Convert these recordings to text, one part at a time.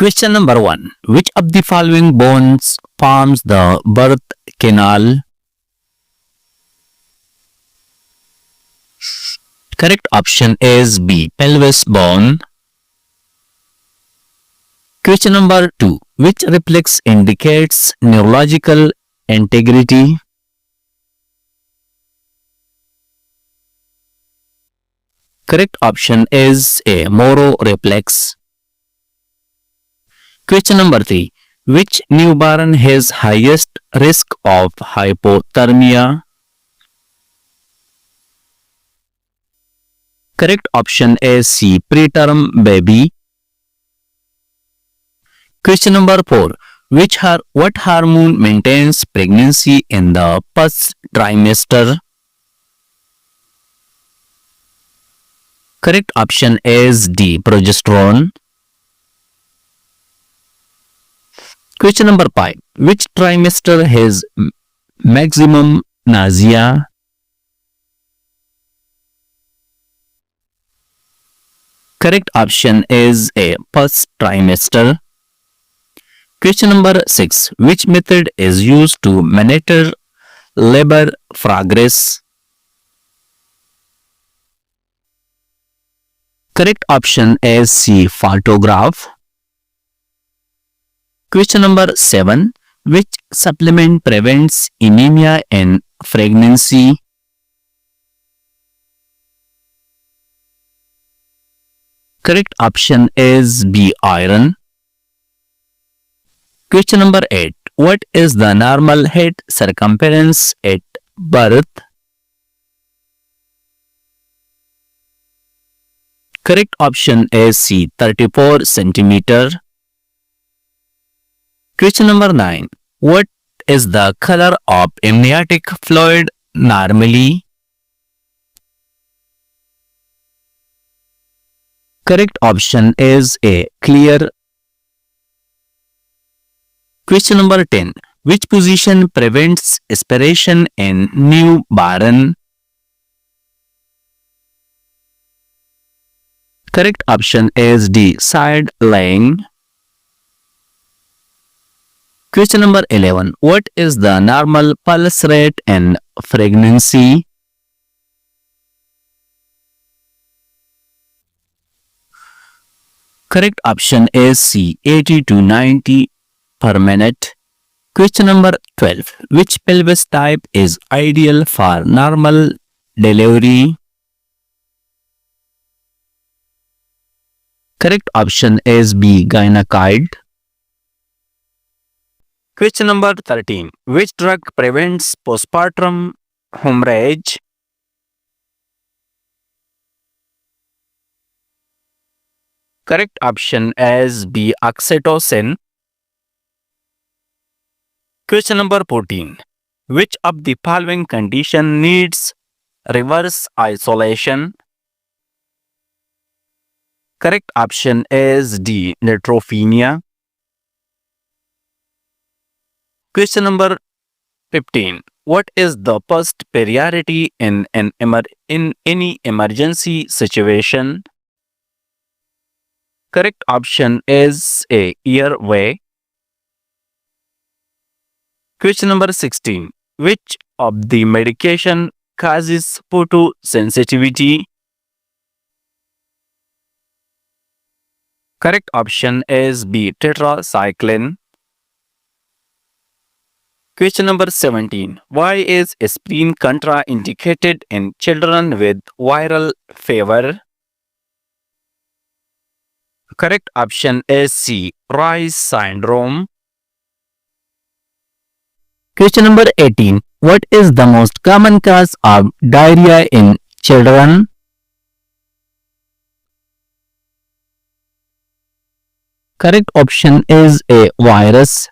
Question number 1. Which of the following bones forms the birth canal? Correct option is B. Pelvis bone. Question number 2. Which reflex indicates neurological integrity? Correct option is A. Moro reflex. Question number 3. Which newborn has highest risk of hypothermia? Correct option is C. Preterm baby. Question number 4. What hormone maintains pregnancy in the first trimester? Correct option is D. Progesterone. Question number 5. Which trimester has maximum nausea? Correct option is A. First trimester. Question number 6. Which method is used to monitor labor progress? Correct option is C. Photograph. Question number 7. Which supplement prevents anemia in pregnancy? Correct option is B. Iron. Question number 8. What is the normal head circumference at birth? Correct option is C. 34 centimeter. Question number 9. What is the color of amniotic fluid normally? Correct option is A. Clear. Question number 10. Which position prevents aspiration in newborn? Correct option is D. Side lying. Question number 11. What is the normal pulse rate in pregnancy? Correct option is C. 80 to 90 per minute. Question number 12. Which pelvis type is ideal for normal delivery? Correct option is B. Gynecoid. Question number 13. Which drug prevents postpartum hemorrhage? Correct option is B. Oxytocin. Question number 14. Which of the following condition needs reverse isolation? Correct option is D. Neutropenia. Question number 15. What is the first priority in any emergency situation? Correct option is A. Airway. Question number 16. Which of the medication causes photosensitivity? Correct option is B. Tetracycline. Question number 17. Why is aspirin contraindicated in children with viral fever? Correct option is C. Reye's syndrome. Question number 18. What is the most common cause of diarrhea in children? Correct option is A. Virus.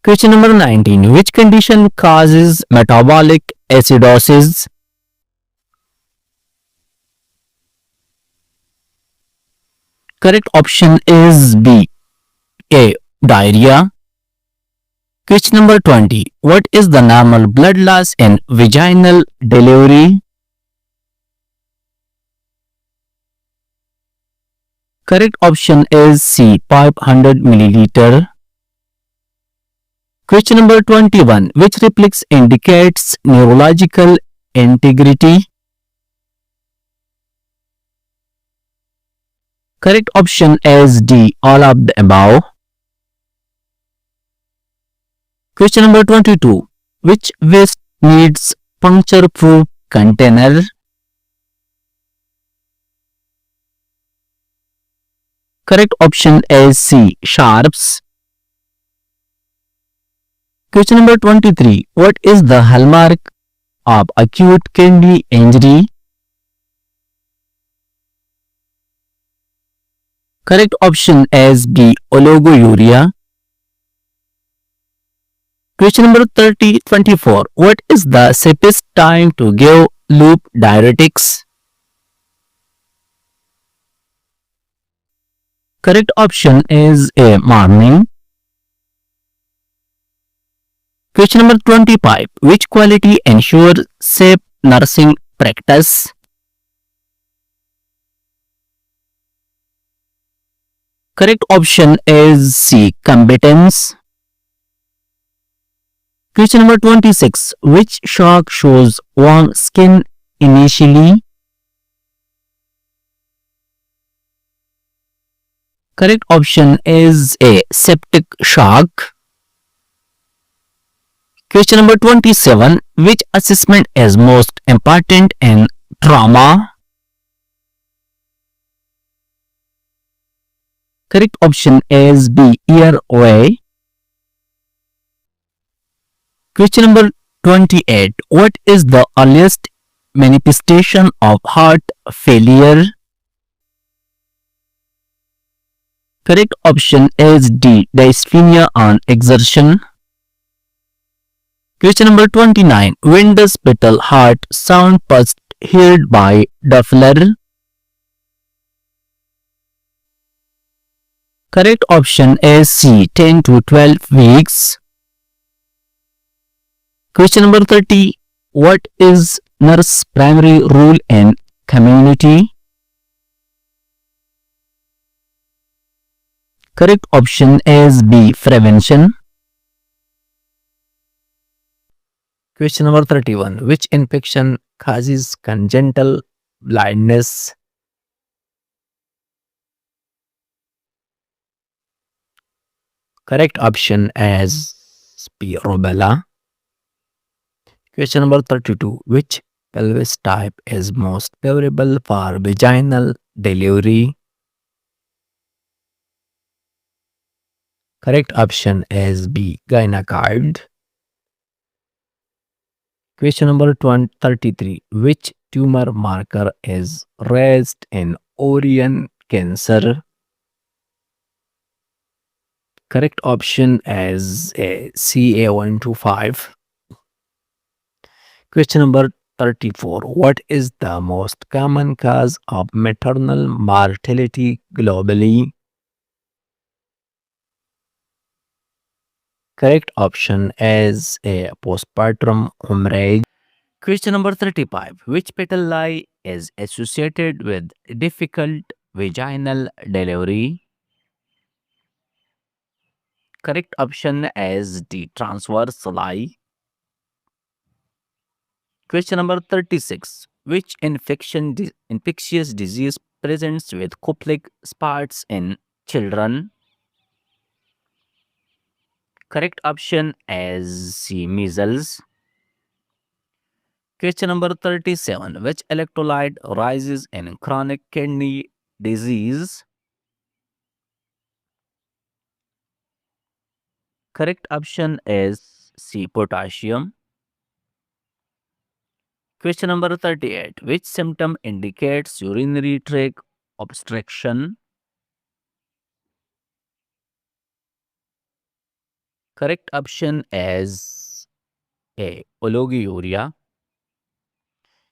Question number 19. Which condition causes metabolic acidosis? Correct option is B. A. Diarrhea. Question number 20. What is the normal blood loss in vaginal delivery? Correct option is C, 500 milliliter. Question number 21. Which reflex indicates neurological integrity? Correct option is D, all of the above. Question number 22. Which waste needs puncture-proof container? Correct option is C, sharps. Question number 23. What is the hallmark of acute kidney injury? Correct option is B, oliguria. Question number 24. What is the safest time to give loop diuretics? Correct option is A, morning. Question number 25. Which quality ensures safe nursing practice? Correct option is C, competence. Question number 26. Which shock shows warm skin initially? Correct option is A, septic shock. Question number 27. Which assessment is most important in trauma? Correct option is B, airway. Question number 28. What is the earliest manifestation of heart failure? Correct option is D, dyspnea on exertion. Question number 29. When does fetal heart sound first heard by Doppler? Correct option is C, 10 to 12 weeks. Question number 30. What is nurse primary role in community? Correct option is B, prevention. Question number 31. Which infection causes congenital blindness? Correct option is B, rubella. Question number 32. Which pelvis type is most favorable for vaginal delivery? Correct option is B, gynecoid. Question number 33. Which tumor marker is raised in ovarian cancer? Correct option is A, CA125. Question number 34. What is the most common cause of maternal mortality globally? Correct option is A, postpartum hemorrhage. Question number 35. Which petal is associated with difficult vaginal delivery? Correct option is D, transverse lie. Question number 36. Which infectious disease presents with Koplik spots in children? Correct option is C, measles. Question number 37. Which electrolyte rises in chronic kidney disease? Correct option is C, potassium. Question number 38. Which symptom indicates urinary tract obstruction? Correct option is A, oliguria.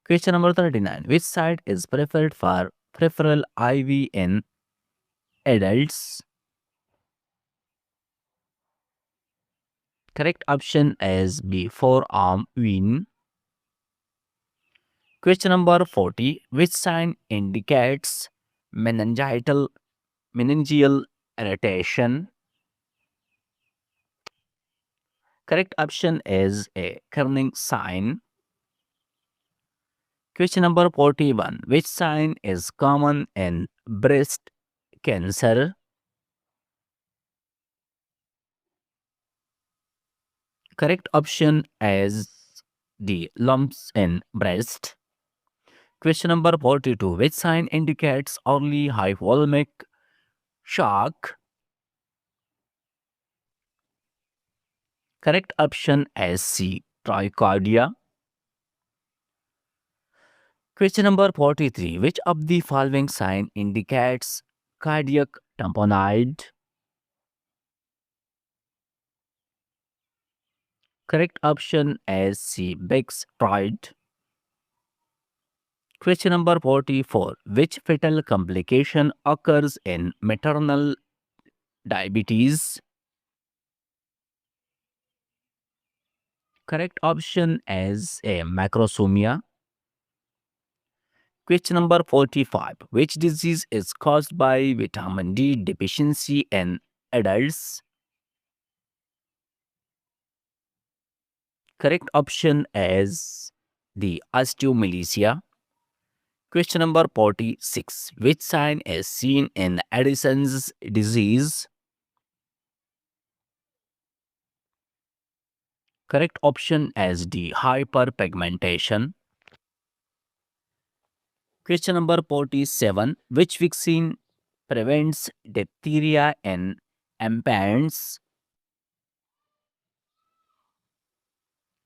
Question number 39. Which site is preferred for peripheral IV in adults? Correct option is B, forearm vein. Question number 40. Which sign indicates meningital meningeal irritation. Correct option is a Kerning sign. Question number 41. Which sign is common in breast cancer? Correct option is the lumps in breast. Question number 42. Which sign indicates early hypothalamic shock? Correct option is C. Tricardia. Question number 43. Which of the following sign indicates cardiac tamponade? Correct option is C. Big's pride. Question number 44. Which fatal complication occurs in maternal diabetes? Correct option is A. Macrosomia. Question number 45. Which disease is caused by vitamin D deficiency in adults? Correct option is the osteomalacia. Question number 46. Which sign is seen in Addison's disease? Correct option is D. Hyperpigmentation. Question number 47. Which vaccine prevents diphtheria in infants?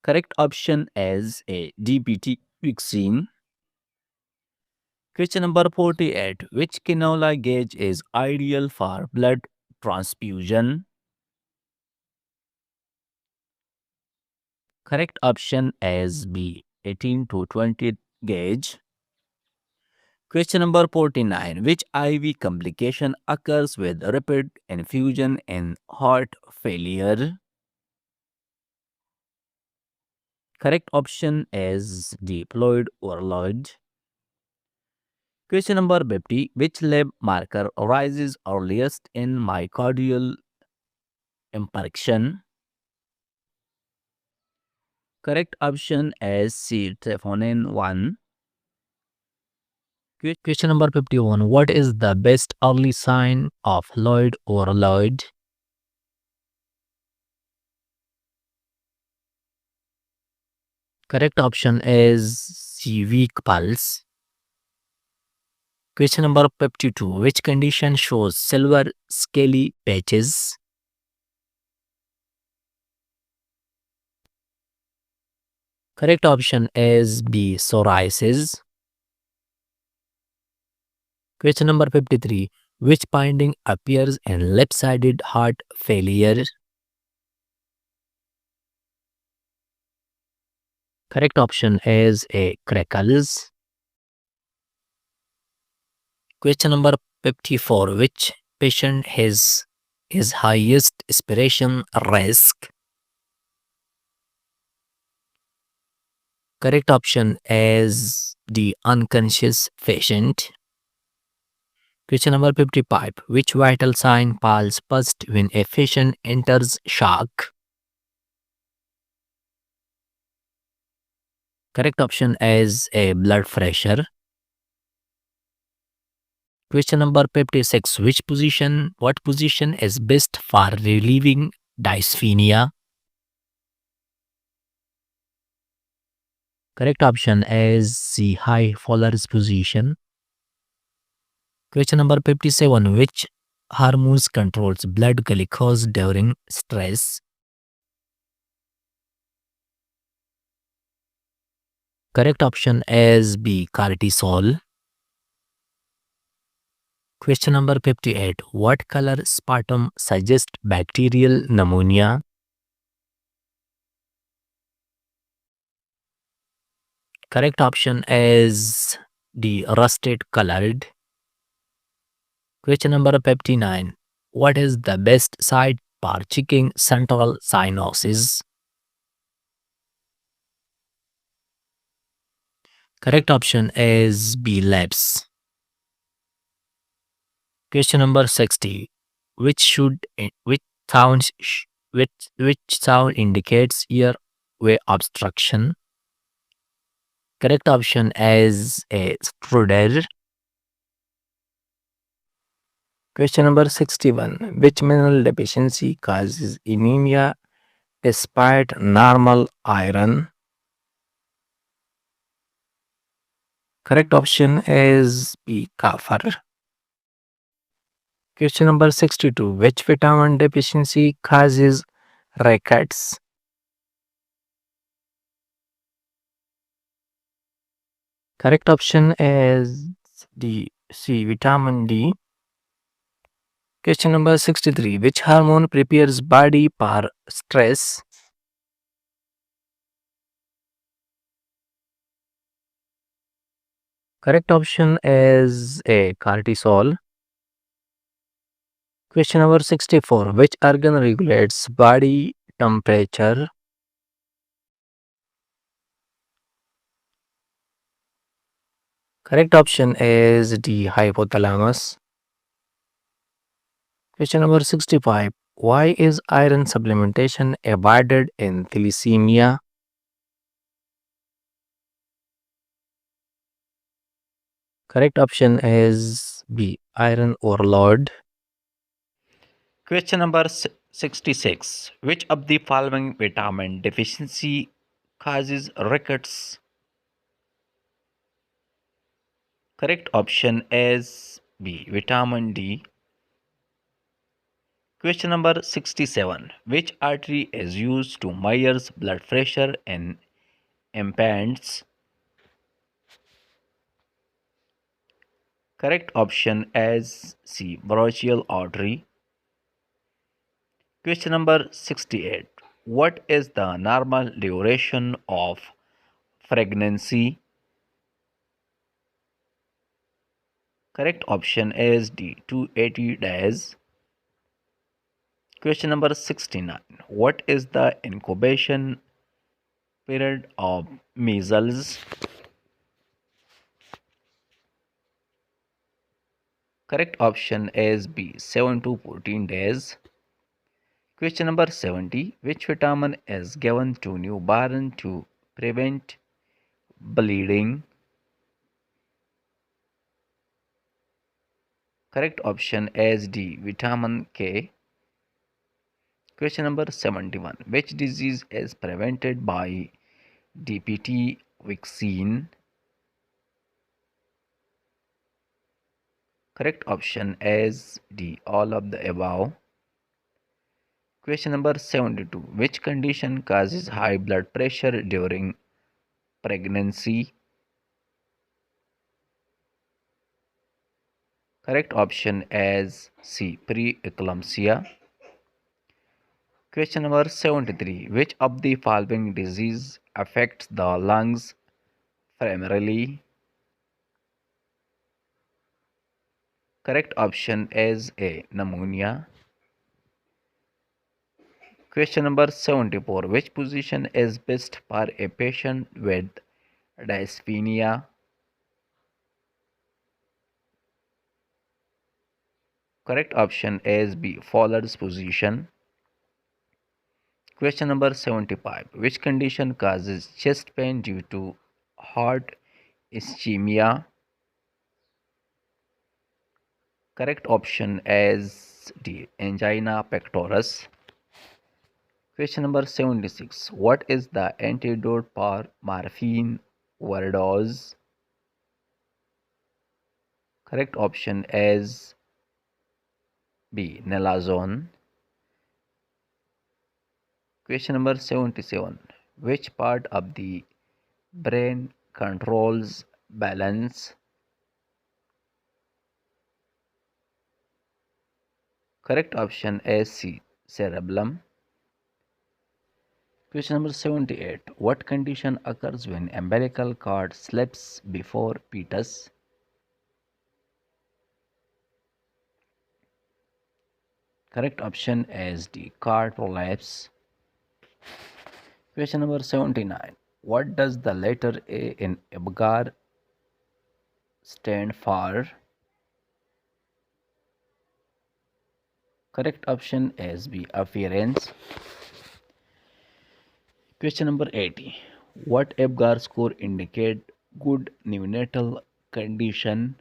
Correct option is a DPT vaccine. Question number 48. Which cannula gauge is ideal for blood transfusion? Correct option is B. 18 to 20 gauge. Question number 49. Which IV complication occurs with rapid infusion in heart failure? Correct option is the diploid overload. Question number 50. Which lab marker arises earliest in myocardial infarction? Correct option is C. Troponin 1. Question number 51. What is the best early sign of Lloyd overload? Correct option is C. Weak pulse. Question number 52. Which condition shows silver scaly patches? Correct option is B. Psoriasis. Question number 53. Which finding appears in left-sided heart failure? Correct option is A. Crackles. Question number 54. Which patient has his highest aspiration risk? Correct option is the unconscious patient. Question number 55. Which vital sign falls first when a patient enters shock? Correct option is A. Blood pressure. Question number 56. What position is best for relieving dyspnea? Correct option is C. High Fowler's position. Question number 57. Which hormones controls blood glucose during stress? Correct option is B. Cortisol. Question number 58. What color sputum suggests bacterial pneumonia? Correct option is D. Rusted colored. Question number 59. What is the best site for checking central cyanosis? Correct option is B. Labs. Question number 60. Which sounds which sound indicates earway obstruction? Correct option is a strudel. Question number 61. Which mineral deficiency causes anemia despite normal iron? Correct option is B. Copper. Question number 62. Which vitamin deficiency causes rickets? Correct option is D. C. Vitamin D. Question number 63. Which hormone prepares body for stress? Correct option is A. Cortisol. Question number 64. Which organ regulates body temperature? Correct option is D. Hypothalamus. Question number 65. Why is iron supplementation avoided in thalassemia? Correct option is B. Iron overload. Question number 66. Which of the following vitamin deficiency causes rickets? Correct option is B. Vitamin D. Question number 67. Which artery is used to measure blood pressure in infants? Correct option is C. Brachial artery. Question number 68. What is the normal duration of pregnancy? Correct option is D. 280 days. Question number 69. What is the incubation period of measles? Correct option is B. 7 to 14 days. Question number 70. Which vitamin is given to newborn to prevent bleeding? Correct option is D. Vitamin K. Question number 71. Which disease is prevented by DPT vaccine? Correct option is D. All of the above. Question number 72. Which condition causes high blood pressure during pregnancy? Correct option is C. Preeclampsia. Question number 73. Which of the following disease affects the lungs primarily? Correct option is A. Pneumonia. Question number 74. Which position is best for a patient with dyspnea? Correct option is B. Fowler's position. Question number 75. Which condition causes chest pain due to heart ischemia? Correct option is D. Angina pectoris. Question number 76. What is the antidote for morphine overdose? Correct option is B. Naloxone. Question number 77. Which part of the brain controls balance? Correct option is C. Cerebellum. Question number 78. What condition occurs when umbilical cord slips before fetus? Correct option is D. Cord prolapse. Question number 79. What does the letter A in Apgar stand for? Correct option is B. Appearance. Question number 80. What Apgar score indicate good neonatal condition?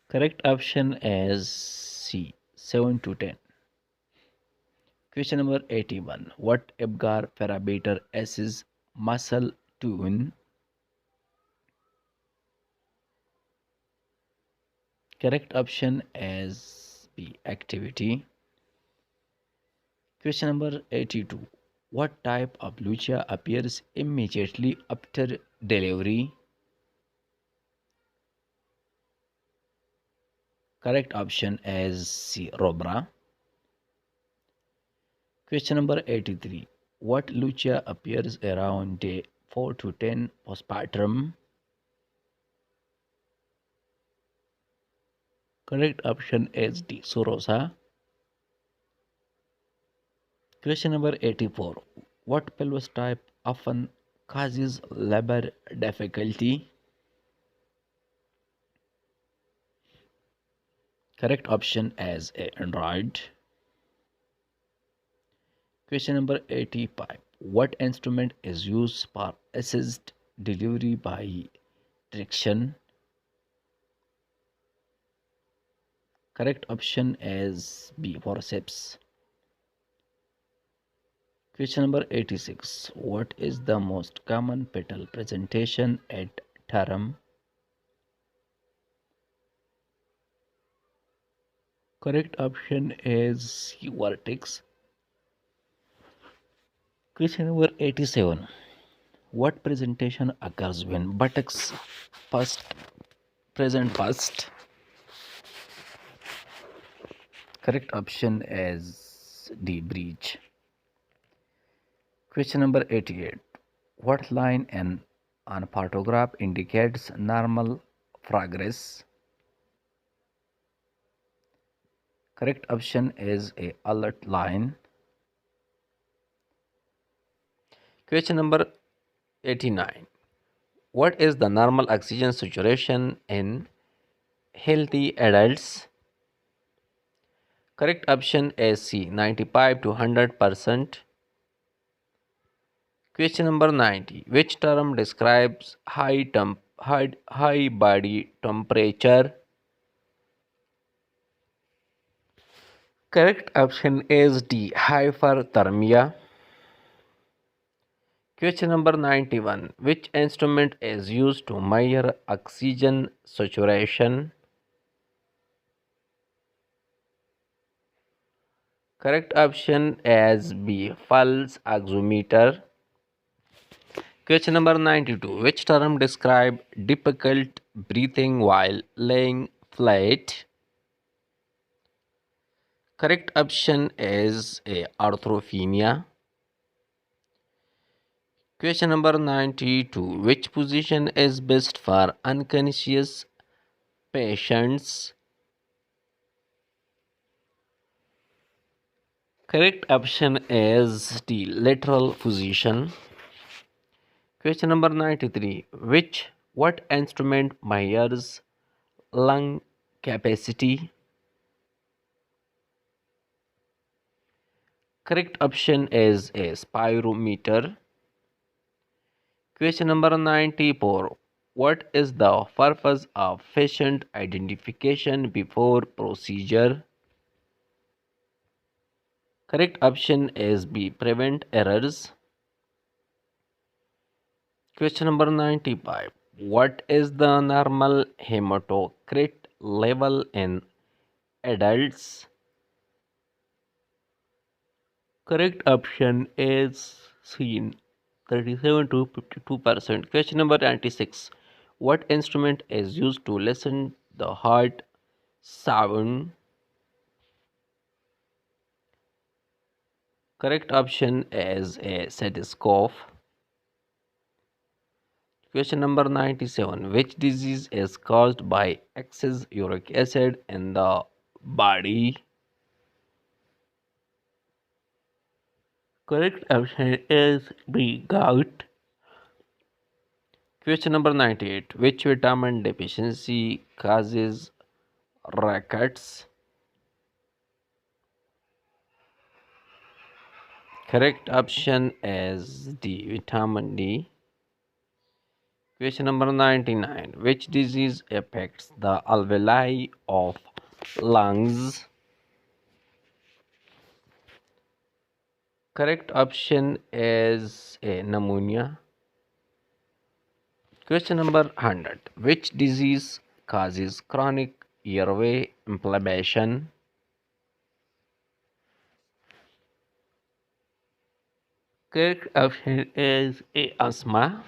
Correct option is C. 7 to 10. Question number 81. What Apgar parameter assesses muscle tone? Correct option is B. Activity. Question number 82. What type of lucha appears immediately after delivery? Correct option is C. Robra. Question number 83. What lucha appears around day 4 to 10 postpartum? Correct option is D. Sorosa. Question number 84. What pelvis type often causes labor difficulty? Correct option is A. Android. Question number 85. What instrument is used for assist delivery by traction? Correct option is B. Forceps. Question number 86. What is the most common petal presentation at Taram? Correct option is C. Vertex. Question number 87. What presentation occurs when buttocks first present first? Correct option is D. Breach. Question number 88. What line in on photograph indicates normal progress? Correct option is A. Alert line. Question number 89. What is the normal oxygen saturation in healthy adults? Correct option is C. 95 to 100%. Question number 90. Which term describes high body temperature? Correct option is D. Hyperthermia. Question number 91. Which instrument is used to measure oxygen saturation? Correct option is B. Pulse oximeter. Question number 92. Which term describe difficult breathing while laying flat? Correct option is A. Arthropnea. Question number 92. Which position is best for unconscious patients? Correct option is D. Lateral position. Question number 93. What instrument measures lung capacity? Correct option is A. Spirometer. Question number 94. What is the purpose of patient identification before procedure? Correct option is B. Prevent errors. Question number 95. What is the normal hematocrit level in adults? Correct option is C. 37 to 52%. Question number 96. What instrument is used to listen the heart sound? Correct option is a stethoscope. Question number 97. Which disease is caused by excess uric acid in the body? Correct option is B. Gout. Question number 98. Which vitamin deficiency causes Rackets. Correct option is D. Vitamin D. Question number 99. Which disease affects the alveoli of lungs? Correct option is A. Pneumonia. Question number 100. Which disease causes chronic airway inflammation? Correct option is A. Asthma.